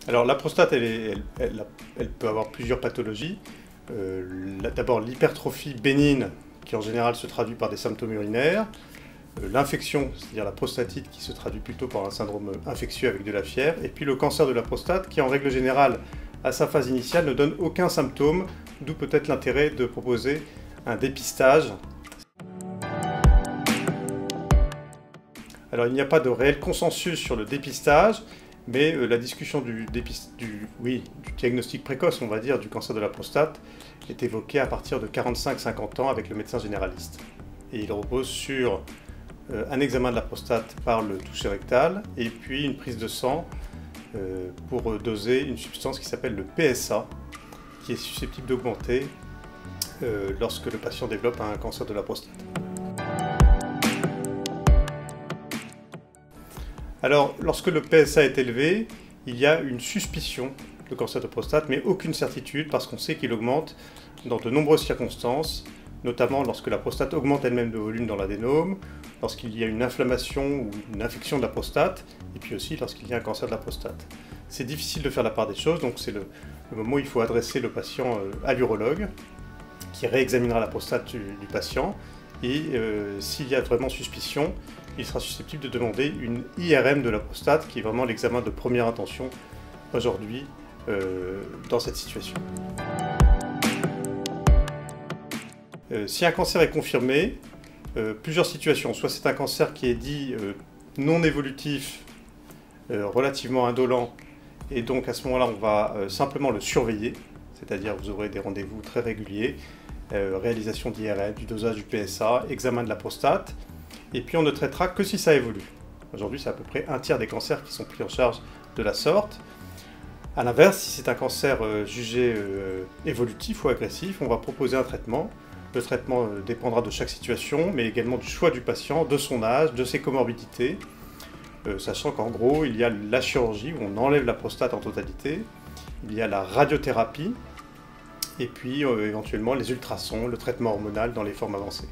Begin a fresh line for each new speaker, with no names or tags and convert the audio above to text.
Alors la prostate, elle peut avoir plusieurs pathologies. D'abord l'hypertrophie bénigne, qui en général se traduit par des symptômes urinaires. L'infection, c'est-à-dire la prostatite, qui se traduit plutôt par un syndrome infectieux avec de la fièvre. Et puis le cancer de la prostate, qui en règle générale, à sa phase initiale, ne donne aucun symptôme, d'où peut-être l'intérêt de proposer un dépistage. Alors il n'y a pas de réel consensus sur le dépistage, mais la discussion du diagnostic précoce, on va dire, du cancer de la prostate est évoquée à partir de 45-50 ans avec le médecin généraliste. Et il repose sur un examen de la prostate par le toucher rectal et puis une prise de sang pour doser une substance qui s'appelle le PSA, qui est susceptible d'augmenter lorsque le patient développe un cancer de la prostate. Alors, lorsque le PSA est élevé, il y a une suspicion de cancer de prostate, mais aucune certitude, parce qu'on sait qu'il augmente dans de nombreuses circonstances, notamment lorsque la prostate augmente elle-même de volume dans l'adénome, lorsqu'il y a une inflammation ou une infection de la prostate, et puis aussi lorsqu'il y a un cancer de la prostate. C'est difficile de faire la part des choses, donc c'est le moment où il faut adresser le patient à l'urologue, qui réexaminera la prostate du patient, et s'il y a vraiment suspicion, il sera susceptible de demander une IRM de la prostate, qui est vraiment l'examen de première intention aujourd'hui dans cette situation. Si un cancer est confirmé, plusieurs situations. Soit c'est un cancer qui est dit non évolutif, relativement indolent, et donc à ce moment-là on va simplement le surveiller, c'est-à-dire vous aurez des rendez-vous très réguliers, réalisation d'IRM, du dosage du PSA, examen de la prostate, et puis on ne traitera que si ça évolue. Aujourd'hui, c'est à peu près un tiers des cancers qui sont pris en charge de la sorte. A l'inverse, si c'est un cancer jugé évolutif ou agressif, on va proposer un traitement. Le traitement dépendra de chaque situation, mais également du choix du patient, de son âge, de ses comorbidités, sachant qu'en gros, il y a la chirurgie où on enlève la prostate en totalité, il y a la radiothérapie, et puis éventuellement les ultrasons, le traitement hormonal dans les formes avancées.